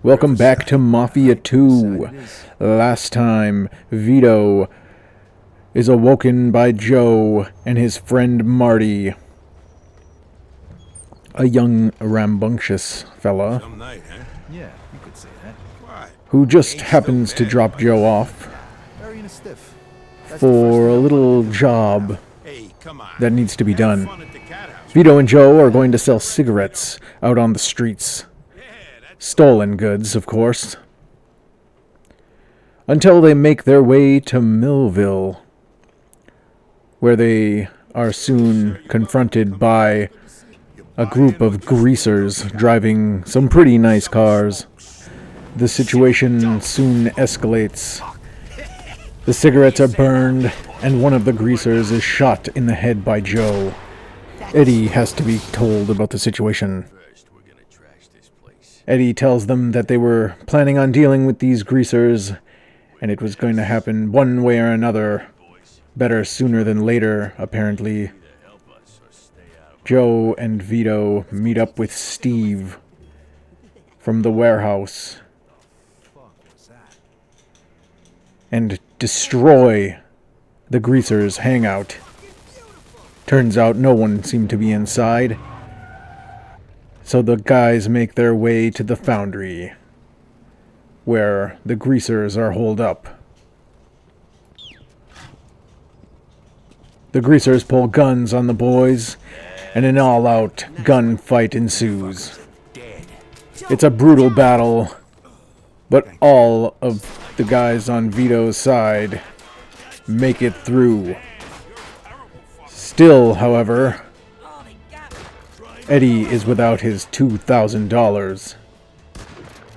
Welcome back to Mafia 2. Last time, Vito is awoken by Joe and his friend Marty. A young, rambunctious fella Some night, huh? Yeah, you could say that. Why? who just happens to drop Joe off Very in a stiff. for a little job Hey, come on. that needs to be Have done. fun at the cat house. Vito and Joe are going to sell cigarettes out on the streets. Yeah, that's Stolen goods, of course. Until they make their way to Millville, where they are soon confronted by a group of greasers driving some pretty nice cars. The situation soon escalates. The cigarettes are burned, and one of the greasers is shot in the head by Joe. Eddie has to be told about the situation. Eddie tells them that they were planning on dealing with these greasers, and it was going to happen one way or another. Better sooner than later, apparently. Joe and Vito meet up with Steve from the warehouse and destroy the greasers' hangout. Turns out no one seemed to be inside, so the guys make their way to the foundry, where the greasers are holed up. The greasers pull guns on the boys, and an all-out gunfight ensues. It's a brutal battle, but all of the guys on Vito's side make it through. Still, however, Eddie is without his $2,000,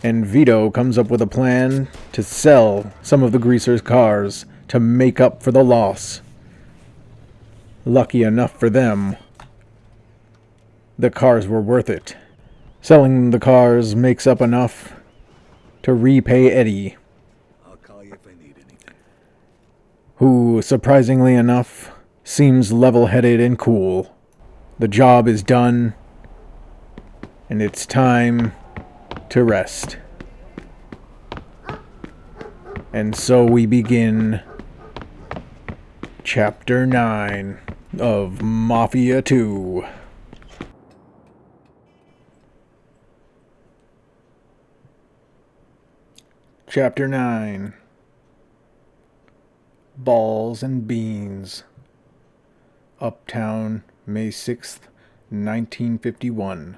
and Vito comes up with a plan to sell some of the greasers' cars to make up for the loss. Lucky enough for them, the cars were worth it. Selling the cars makes up enough to repay Eddie, I'll call you if I need anything. who, surprisingly enough, seems level-headed and cool. The job is done, and it's time to rest. And so we begin Chapter 9 of Mafia 2. Chapter 9. Balls and Beans. Uptown, May 6th, 1951.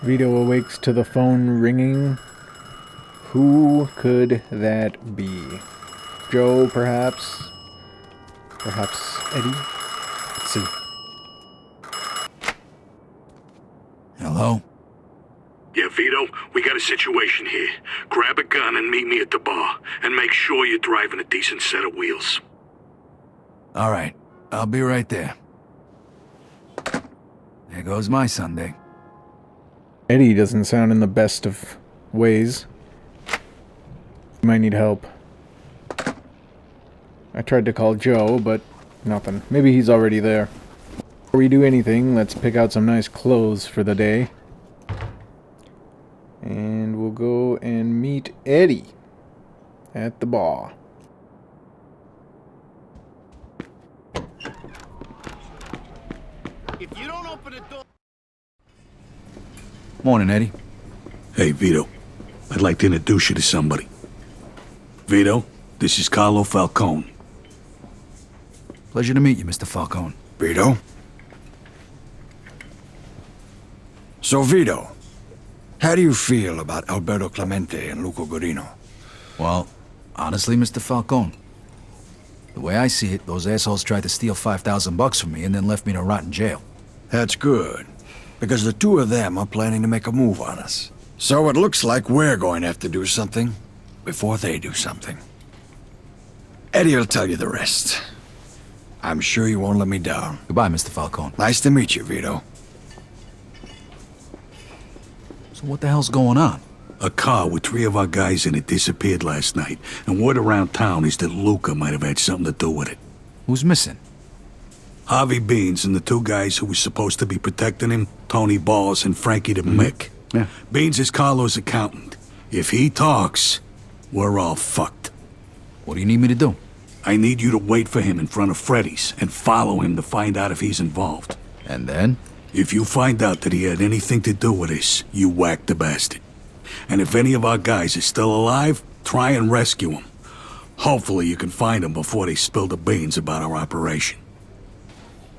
Vito awakes to the phone ringing. Who could that be? Joe, perhaps? Perhaps Eddie? Let's see. Hello? Yeah, Vito, we got a situation here. Grab a gun and meet me at the bar. And make sure you're driving a decent set of wheels. All right, I'll be right there. There goes my Sunday. Eddie doesn't sound in the best of ways. He might need help. I tried to call Joe, but nothing. Maybe he's already there. Before we do anything, let's pick out some nice clothes for the day. And we'll go and meet Eddie at the bar. If you don't open the door. Morning, Eddie. Hey, Vito. I'd like to introduce you to somebody. Vito, this is Carlo Falcone. Pleasure to meet you, Mr. Falcone. Vito? So, Vito, how do you feel about Alberto Clemente and Luca Guarino? Well, honestly, Mr. Falcone, the way I see it, those assholes tried to steal $5,000 from me and then left me to rot in jail. That's good, because the two of them are planning to make a move on us. So it looks like we're going to have to do something before they do something. Eddie will tell you the rest. I'm sure you won't let me down. Goodbye, Mr. Falcone. Nice to meet you, Vito. So what the hell's going on? A car with 3 of our guys in it disappeared last night, and word around town is that Luca might have had something to do with it. Who's missing? Harvey Beans and the two guys who were supposed to be protecting him, Tony Balls and Frankie the Mick. Yeah. Beans is Carlo's accountant. If he talks, we're all fucked. What do you need me to do? I need you to wait for him in front of Freddy's and follow him to find out if he's involved. And then? If you find out that he had anything to do with this, you whack the bastard. And if any of our guys is still alive, try and rescue him. Hopefully you can find him before they spill the beans about our operation.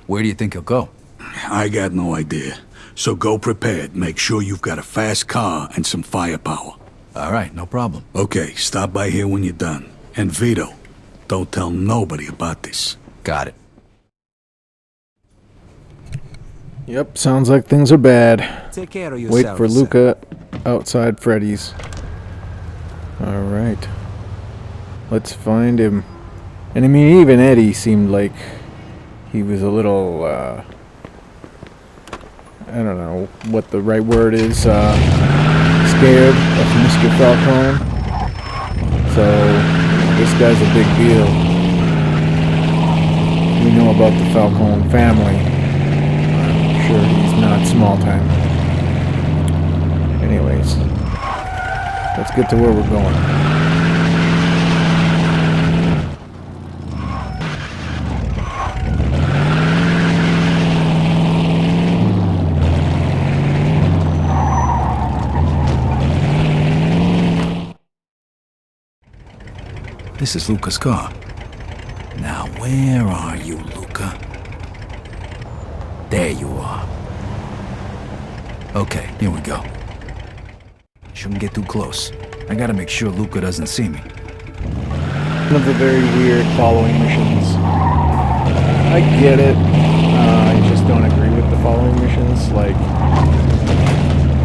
Where do you think he'll go? I got no idea. So go prepared. Make sure you've got a fast car and some firepower. All right, no problem. Okay, stop by here when you're done. And Vito, don't tell nobody about this. Got it. Yep, sounds like things are bad. Take care of Wait yourself. for Luca outside Freddy's. Alright. Let's find him. And I mean, even Eddie seemed like he was a little, I don't know what the right word is, scared of Mr. Falcone. So, this guy's a big deal. We know about the Falcone family. I'm sure he's not small time. Anyways, let's get to where we're going. This is Luca's car. Now, where are you, Luca? There you are. Okay, here we go. Shouldn't get too close. I gotta make sure Luca doesn't see me. One of the very weird following missions. I get it. I just don't agree with the following missions. Like,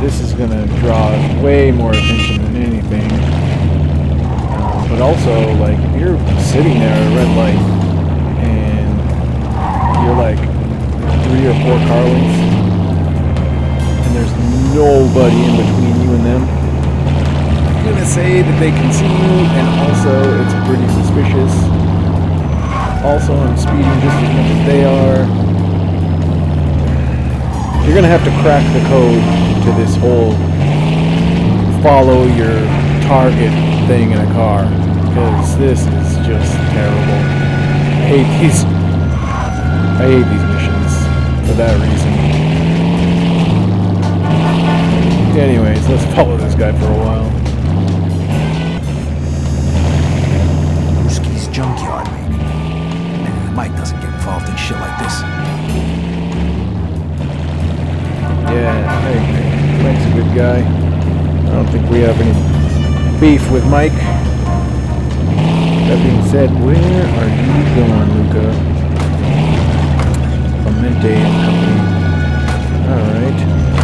this is gonna draw way more attention than anything. But also, like, if you're sitting there at a red light and you're like 3 or 4 car lengths and there's nobody in between you and them, I'm gonna say that they can see you, and also it's pretty suspicious. Also, I'm speeding just as much as they are. You're gonna have to crack the code to this whole follow your target thing in a car, because this is just terrible. I hate these missions for that reason. Anyways, let's follow this guy for a while. Brewski's junkyard, maybe. Nah, Mike doesn't get involved in shit like this. Yeah, I agree. Mike's a good guy. I don't think we have any beef with Mike. That being said, where are you going, Luca? Clemente and Company. Alright.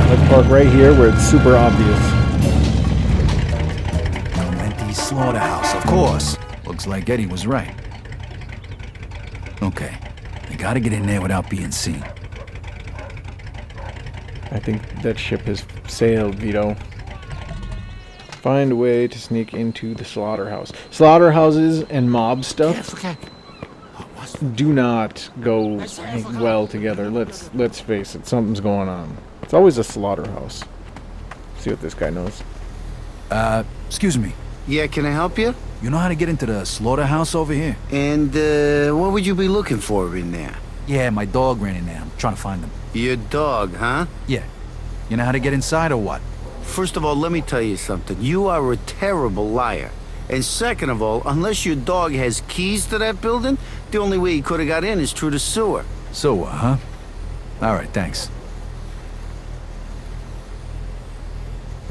Let's park right here where it's super obvious. Clemente's slaughterhouse, of course. Looks like Eddie was right. Okay, I gotta get in there without being seen. I think that ship has sailed, Vito. Find a way to sneak into the slaughterhouse. Slaughterhouses and mob stuff do not go well together. Let's face it, something's going on. It's always a slaughterhouse. See what this guy knows. Excuse me. Yeah, can I help you? You know how to get into the slaughterhouse over here? And, what would you be looking for in there? Yeah, my dog ran in there. I'm trying to find him. Your dog, huh? Yeah. You know how to get inside or what? First of all, let me tell you something. You are a terrible liar. And second of all, unless your dog has keys to that building, the only way he could have got in is through the sewer. So, huh? All right, thanks.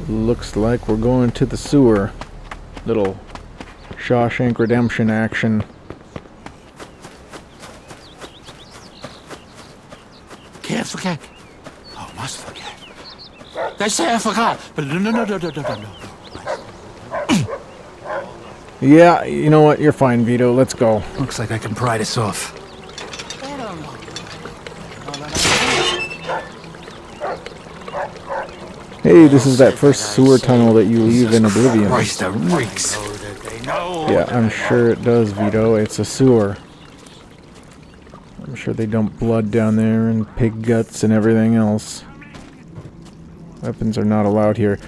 Looks like we're going to the sewer. Little Shawshank Redemption action. Can't forget. Oh, must forget. They say I forgot, but no. Yeah, you know what? You're fine, Vito. Let's go. Looks like I can pry this off. Hey, this is that first sewer tunnel that you leave in Oblivion. Christ, that reeks. Yeah, I'm sure it does, Vito. It's a sewer. I'm sure they dump blood down there and pig guts and everything else. Weapons are not allowed here.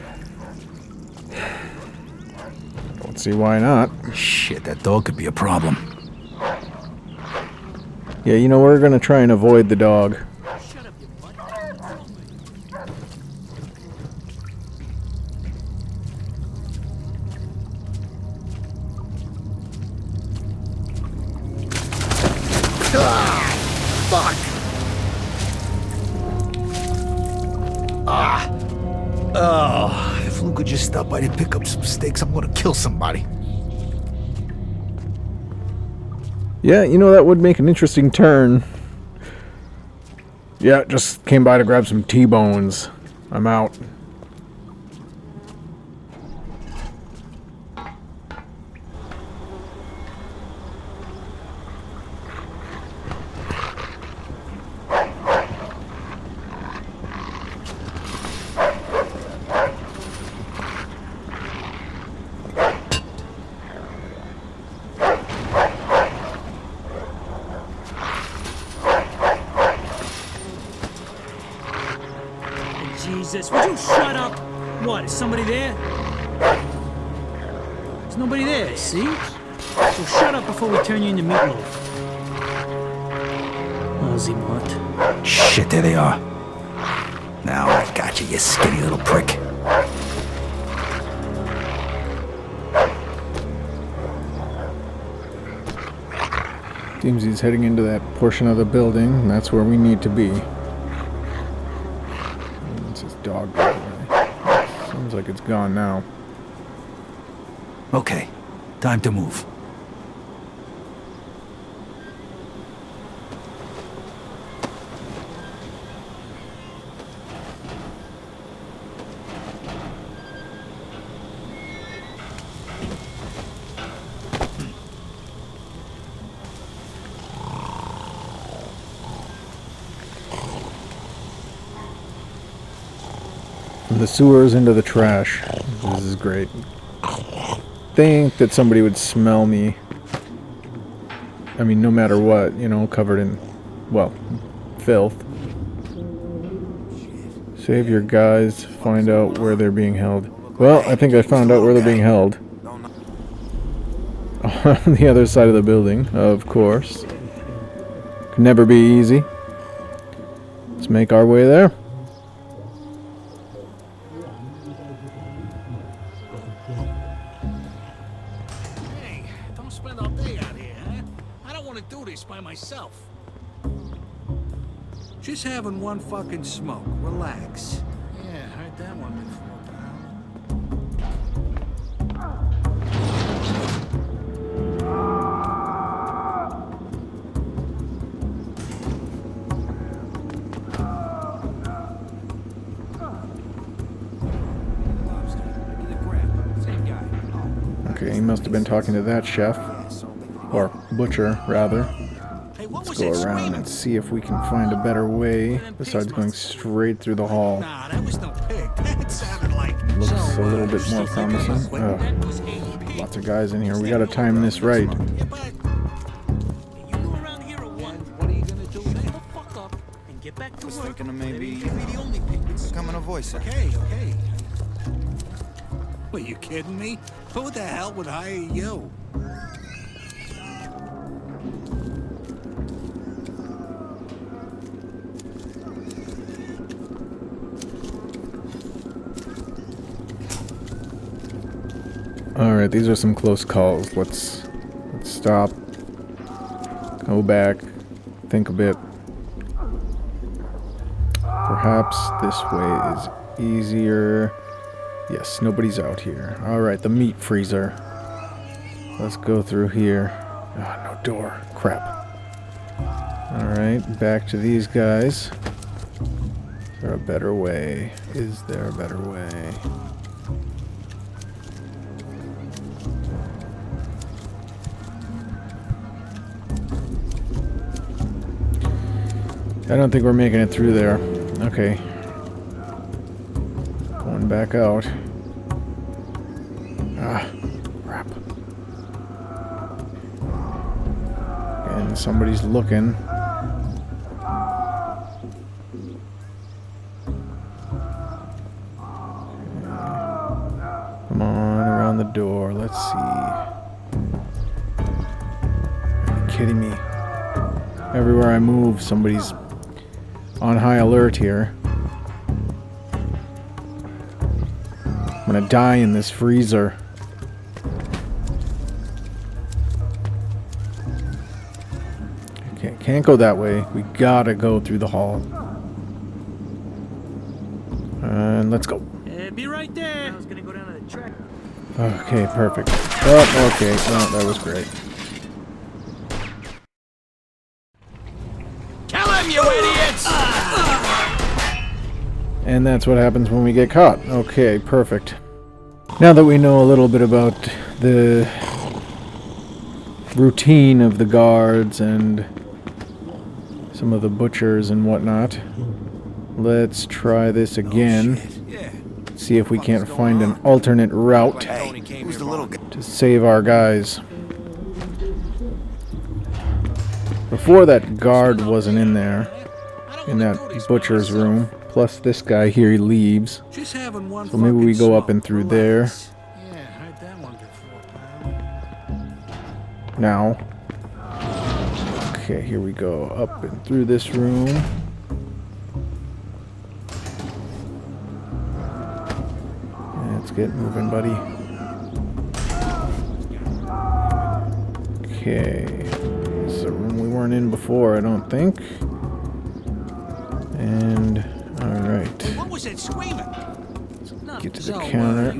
Don't see why not. Shit, that dog could be a problem. Yeah, you know, we're gonna try and avoid the dog. Oh, if Luca just stopped by to pick up some steaks, I'm gonna kill somebody. Yeah, you know, that would make an interesting turn. Yeah, just came by to grab some T-bones. I'm out. Jesus, would you shut up? What, is somebody there? There's nobody there, see? So shut up before we turn you into meatloaf. Lousy mutt. Shit, there they are. Now I got you, you skinny little prick. Seems he's heading into that portion of the building, and that's where we need to be. It's his dog, by the way. Seems like it's gone now. Okay, time to move. From the sewers into the trash. This is great. Think that somebody would smell me. I mean, no matter what, you know, covered in, well, filth. Save your guys, find out where they're being held. Well, I think I found out where they're being held. On the other side of the building, of course. Could never be easy. Let's make our way there. Hey, don't spend all day out here, huh? I don't want to do this by myself. Just having one fucking smoke. Relax. Yeah, heard that one before, pal. Okay, he must have been talking to that chef. Or butcher, rather. Let's go around and see if we can find a better way besides going straight through the hall. Nah, that was no pig. That sounded like... Looks a little bit more promising. Ugh. Lots of guys in here. We gotta time this right. Yeah, but... You go around here or what? What are you gonna do Shut then? the fuck up and get back to was work. thinking of maybe You be the only pig that's... becoming a voice actor. Okay, okay. Are you kidding me? Who the hell would hire you? Alright, these are some close calls. Let's stop. Go back. Think a bit. Perhaps this way is easier. Yes, nobody's out here. Alright, the meat freezer. Let's go through here. Ah, no door. Crap. Alright, back to these guys. Is there a better way? Is there a better way? I don't think we're making it through there. Okay. Going back out. Ah, crap. And somebody's looking. door. Let's see. Are you kidding me? Everywhere I move, somebody's on high alert here. I'm gonna die in this freezer. Okay, can't go that way. We gotta go through the hall. And let's go. Be right there. I was gonna go down to the track. Okay, perfect. Oh, okay. Well, that was great. Kill him, you idiots! And that's what happens when we get caught. Okay, perfect. Now that we know a little bit about the routine of the guards and some of the butchers and whatnot, let's try this again. See if we can't find an alternate route to save our guys. Before, that guard wasn't in there, in that butcher's room. Plus this guy here, he leaves. So maybe we go up and through there. Now. Okay, here we go. Up and through this room. Let's get moving, buddy. Okay. This is a room we weren't in before, I don't think. And, alright. What was it screaming? Get to the counter.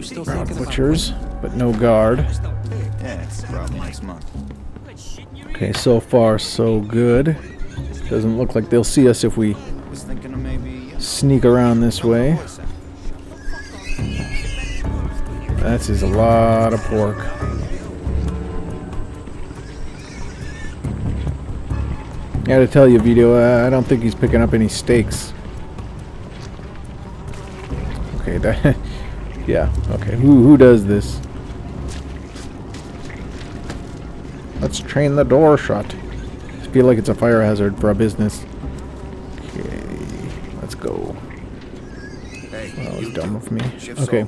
Butchers, but no guard. Yeah, it's probably next month. Okay, so far so good. Doesn't look like they'll see us if we Was thinking of maybe sneak around this way. That is a lot of pork. I gotta tell you, Vito, I don't think he's picking up any steaks. Okay, that... yeah, okay. Who does this? Let's train the door shut. I feel like it's a fire hazard for our business. Okay, let's go. That was dumb of me. Okay.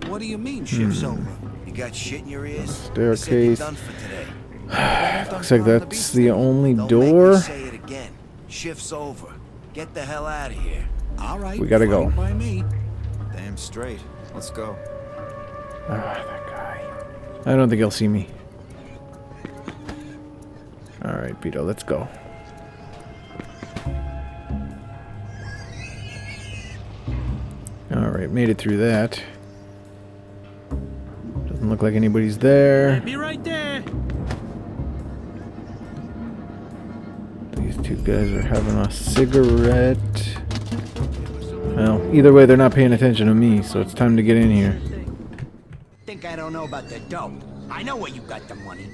What do you mean, shift's over? You got shit in your ears? Staircase. Done for today. Looks like that's the only Don't door. make me say it again. Shift's over. Get the hell out of here. All right. We gotta go. fine by me. Damn straight. Let's go. That guy. I don't think he'll see me. Alright, Vito, let's go. Alright, made it through that. Doesn't look like anybody's there. Be right there. These two guys are having a cigarette. Well, either way, they're not paying attention to me, so it's time to get in here. Think I don't know about the dope. I know where you got the money.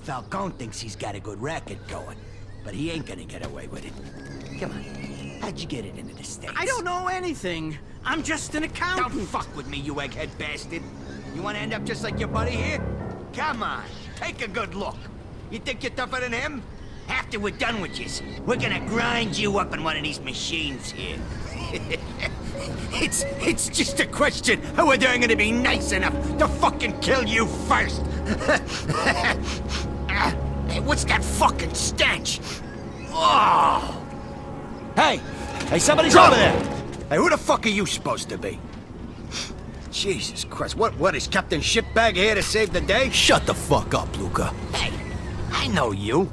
Falcone thinks he's got a good racket going, but he ain't gonna get away with it. Come on, how'd you get it into the States? I don't know anything. I'm just an accountant. Don't fuck with me, you egghead bastard. You wanna end up just like your buddy here? Come on, take a good look. You think you're tougher than him? After we're done with you, we're gonna grind you up in one of these machines here. It's just a question of whether I'm gonna be nice enough to fucking kill you first. Hey, what's that fucking stench? Oh! Hey! Hey, somebody's over there! Hey, who the fuck are you supposed to be? Jesus Christ, what is Captain Shitbag here to save the day? Shut the fuck up, Luca. Hey, I know you.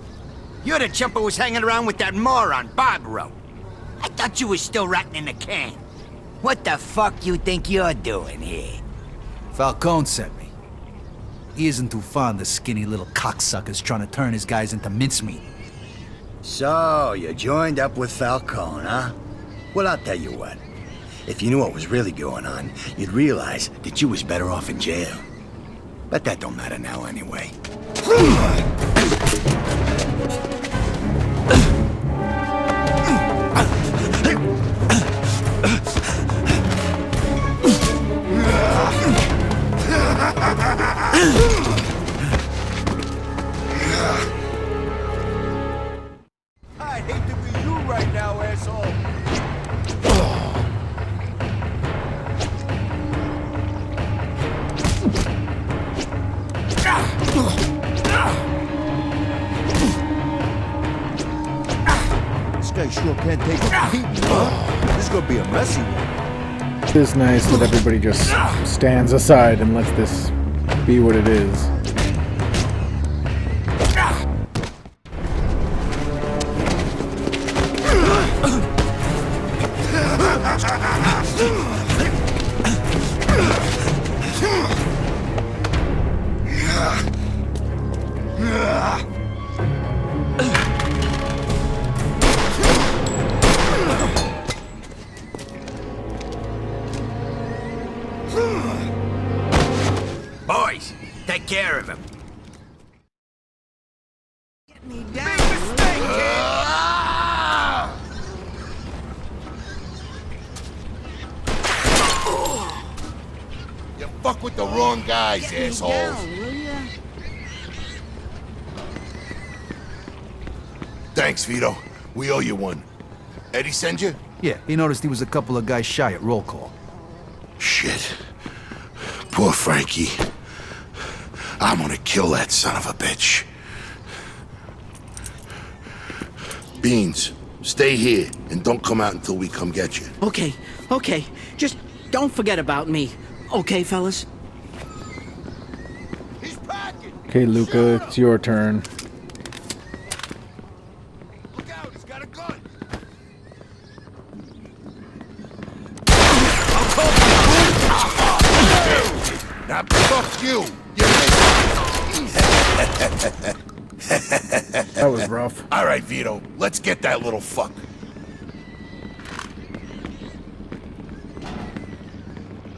You're the chump who was hanging around with that moron, Barbaro. I thought you was still rotting in the can. What the fuck you think you're doing here? Falcone sent me. He isn't too fond of skinny little cocksuckers trying to turn his guys into mincemeat. So, you joined up with Falcone, huh? Well, I'll tell you what. If you knew what was really going on, you'd realize that you was better off in jail. But that don't matter now anyway. I'd hate to be you right now, asshole. can't take a beating, huh? This is gonna be a messy one. It is nice that everybody just stands aside and lets this be what it is. Boys, take care of him. Get me down. You fuck with the wrong guys, assholes. Thanks, Vito. We owe you one. Eddie send you? Yeah, he noticed he was a couple of guys shy at roll call. Shit. Poor Frankie. I'm gonna kill that son of a bitch. Beans, stay here and don't come out until we come get you. Okay, okay. Just don't forget about me. Okay, fellas? He's packing. Okay, Luca, it's your turn. Look out, he's got a gun. Now fuck you. You That was rough. All right, Vito, let's get that little fuck.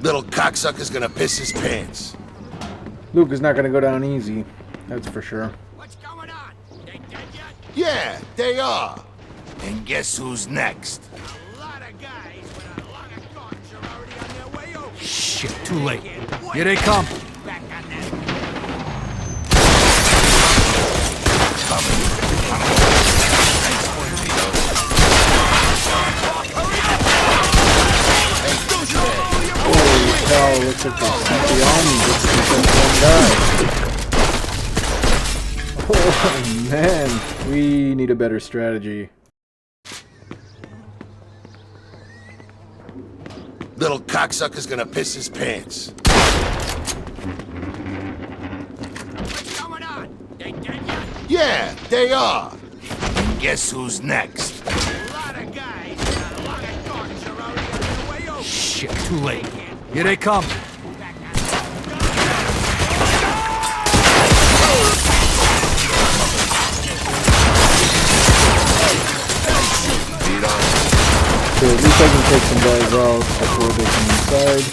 Little cocksucker's gonna piss his pants. Luca's not gonna go down easy. That's for sure. What's going on? They dead yet? Yeah, they are. And guess who's next? A lot of guys with a lot of guns are already on their way over. Shit, too late. Here they come. Back on that. Holy cow, looks like they sent the army just to defend one guy. Oh man, we need a better strategy. Little cocksucker's gonna piss his pants. What's going on? They dead yet? Yeah, they are. And guess who's next? A lot of guys with a lot of guns are already on their way over. Shit, too late. Here they come. Back on that. So at least I can take some guys out before they come inside.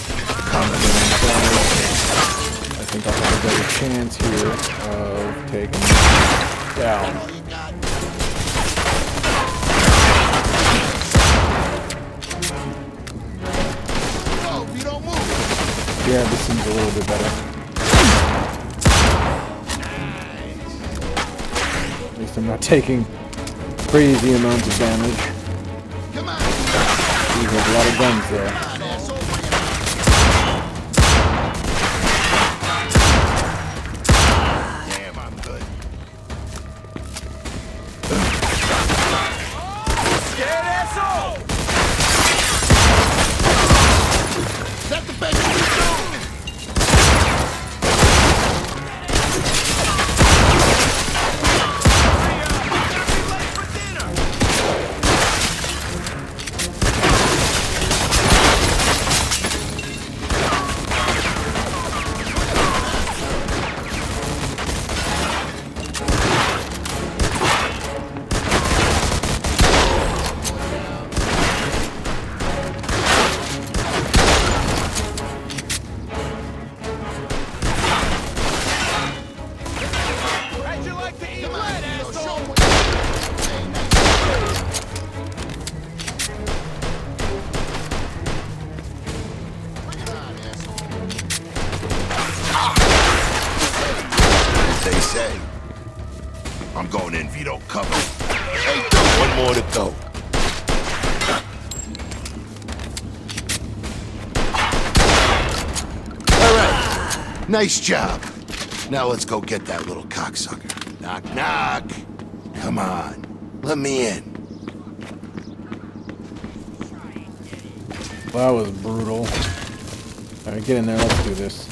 I think I'll have a better chance here of taking them down. Yeah, this seems a little bit better. At least I'm not taking crazy amounts of damage. He has a lot of guns there. Damn, I'm good. Scared asshole! Is that the best you can do? How'd you like to eat lead, asshole? They say. I'm going in, Vito. Cover. Hey, dude, one more to go. All right. Nice job. Now let's go get that little cocksucker. Knock, knock. Come on. Let me in. That was brutal. Alright, get in there, let's do this.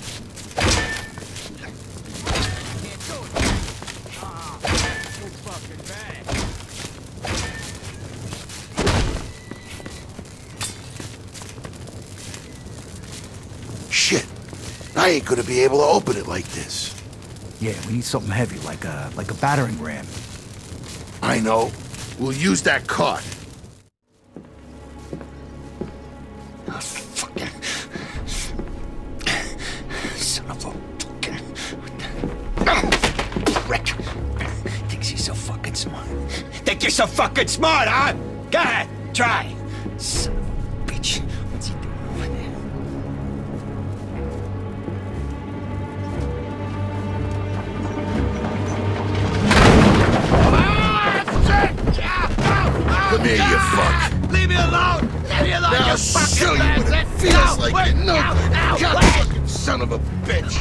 Shit. I ain't gonna be able to open it like this. Yeah, we need something heavy, like a battering ram. I know. We'll use that cart. Oh, fucking... Son of a fucking... Prick. Thinks he's so fucking smart. Think you're so fucking smart, huh? Go ahead, try. Son of a bitch. What's he doing over there? Come here, you fuck. Leave me alone! Leave me alone, Now you I'll fucking show you what it bastard! feels No, like, wait, you know. no, God wait. fucking son of a bitch.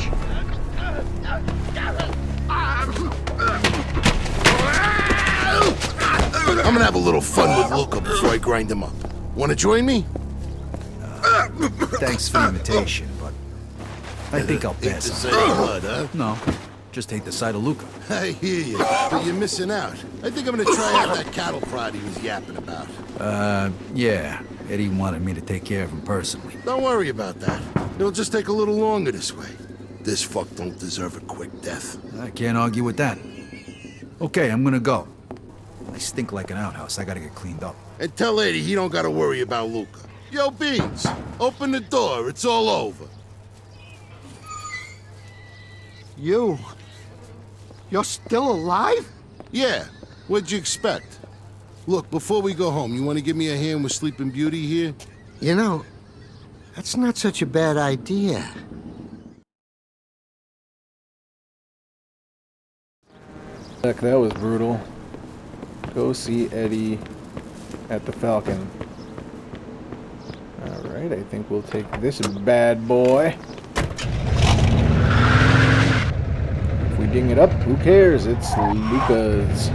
I'm gonna have a little fun with Luca before I grind him up. Wanna join me? Thanks for the invitation, but I think I'll Hate pass to on say it. blood, huh? No, just hate the sight of Luca. I hear you, but you're missing out. I think I'm gonna try out that cattle prod he was yapping about. Yeah. Eddie wanted me to take care of him personally. Don't worry about that. It'll just take a little longer this way. This fuck don't deserve a quick death. I can't argue with that. Okay, I'm gonna go. I stink like an outhouse. I gotta get cleaned up. And tell Eddie he don't gotta worry about Luca. Yo, Beans, open the door. It's all over. You're still alive? Yeah, what'd you expect? Look, before we go home, you want to give me a hand with Sleeping Beauty here? You know, that's not such a bad idea. Heck, that was brutal. Go see Eddie at the Falcon. Alright, I think we'll take this bad boy. If we ding it up, who cares? It's Luca's.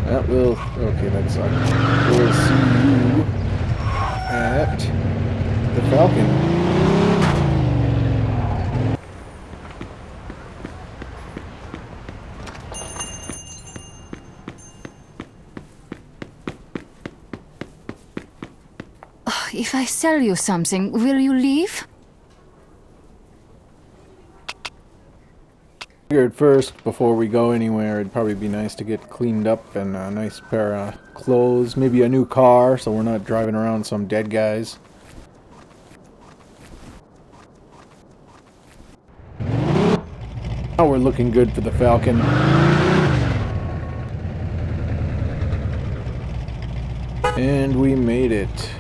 That will... Okay, that sucks. We'll see you at the Falcon. If I sell you something, will you leave? Figured first, before we go anywhere, it'd probably be nice to get cleaned up and a nice pair of clothes, maybe a new car, so we're not driving around some dead guys. Now we're looking good for the Falcon. And we made it.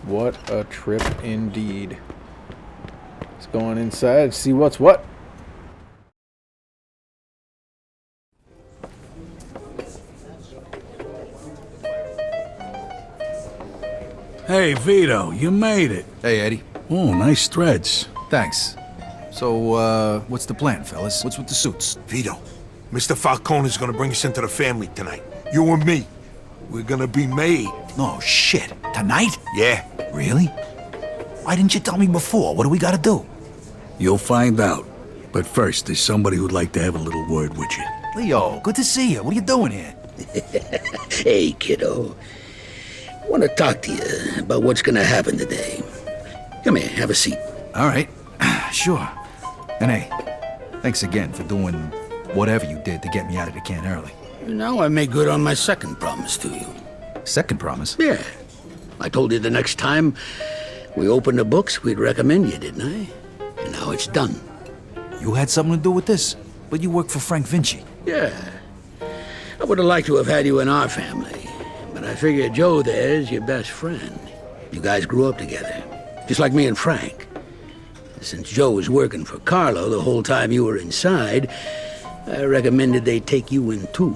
What a trip indeed. Let's go on inside, see what's what. Hey, Vito, you made it. Hey, Eddie. Oh, nice threads. Thanks. So, what's the plan, fellas? What's with the suits? Vito, Mr. Falcone is gonna bring us into the family tonight. You and me. We're gonna be made. No, shit. Tonight? Yeah. Really? Why didn't you tell me before? What do we gotta do? You'll find out. But first, there's somebody who'd like to have a little word with you. Leo, good to see you. What are you doing here? Hey, kiddo. I want to talk to you about what's gonna happen today. Come here, have a seat. All right. Sure. And hey, thanks again for doing whatever you did to get me out of the can early. Now I made good on my second promise to you. Second promise? Yeah. I told you the next time we opened the books, we'd recommend you, didn't I? And now it's done. You had something to do with this? But you work for Frank Vinci. Yeah. I would have liked to have had you in our family. But I figure Joe there is your best friend. You guys grew up together. Just like me and Frank. Since Joe was working for Carlo the whole time you were inside, I recommended they take you in too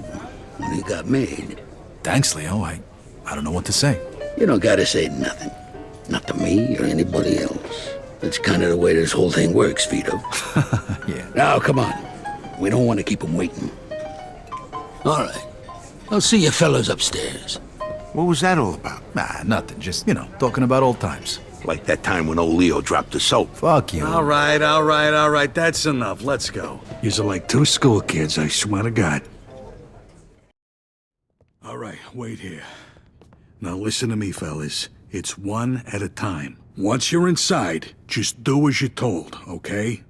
when he got made. Thanks, Leo. I don't know what to say. You don't gotta say nothing. Not to me or anybody else. That's kind of the way this whole thing works, Vito. Yeah. Now, come on. We don't want to keep him waiting. All right. I'll see you fellas upstairs. What was that all about? Nah, nothing. Just, talking about old times. Like that time when old Leo dropped the soap. Fuck you. All right. That's enough. Let's go. Yous are like two school kids, I swear to God. All right, wait here. Now listen to me, fellas. It's one at a time. Once you're inside, just do as you're told, okay?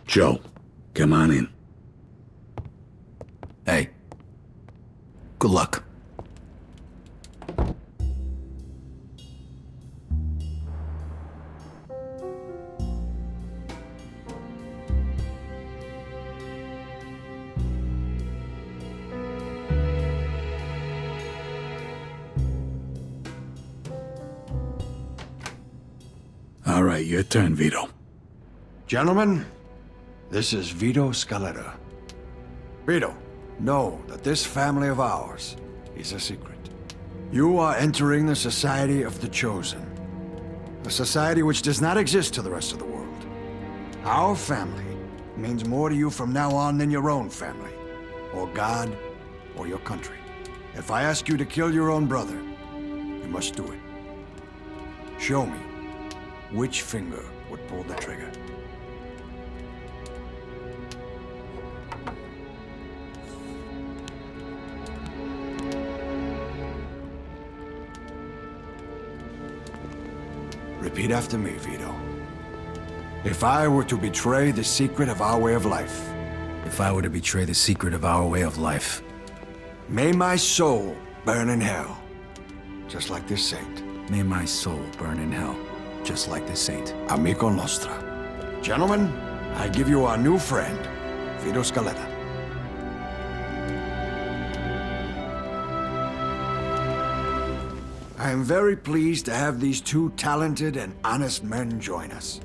Joe, come on in. Hey. Good luck. All right, your turn, Vito. Gentlemen, this is Vito Scaletta. Vito, know that this family of ours is a secret. You are entering the Society of the Chosen. A society which does not exist to the rest of the world. Our family means more to you from now on than your own family, or God, or your country. If I ask you to kill your own brother, you must do it. Show me which finger would pull the trigger. Repeat after me, Vito. If I were to betray the secret of our way of life. If I were to betray the secret of our way of life. May my soul burn in hell, just like this saint. May my soul burn in hell, just like this saint. Amico nostra. Gentlemen, I give you our new friend, Vito Scaletta. I am very pleased to have these two talented and honest men join us.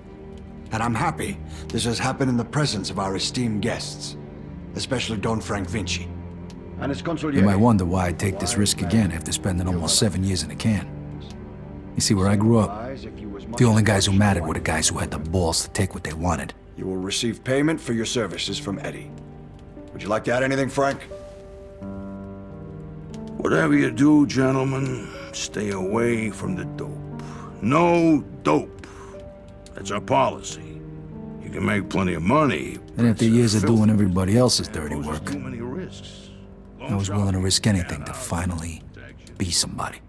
And I'm happy this has happened in the presence of our esteemed guests, especially Don Frank Vinci. And his consigliere. You might wonder why I'd take this risk again after spending almost 7 years in a can. You see, where I grew up, the only guys who mattered were the guys who had the balls to take what they wanted. You will receive payment for your services from Eddie. Would you like to add anything, Frank? Whatever you do, gentlemen, stay away from the dope. No dope. That's our policy. You can make plenty of money. And after years of doing everybody else's dirty work, Too many risks. I was willing to risk anything to finally be somebody.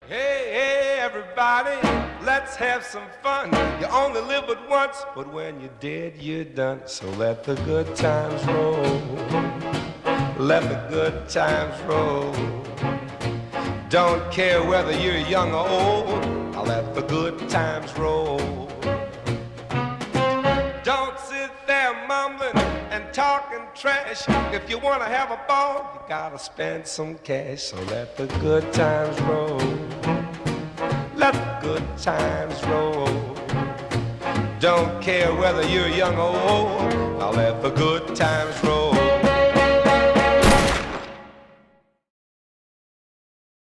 Hey, everybody, let's have some fun. You only live but once, but when you're dead, you're done. So let the good times roll. Let the good times roll. Don't care whether you're young or old. I'll let the good times roll. Don't sit there mumbling and talking trash. If you want to have a ball, you gotta spend some cash. So let the good times roll. Let the good times roll. Don't care whether you're young or old. I'll let the good times roll.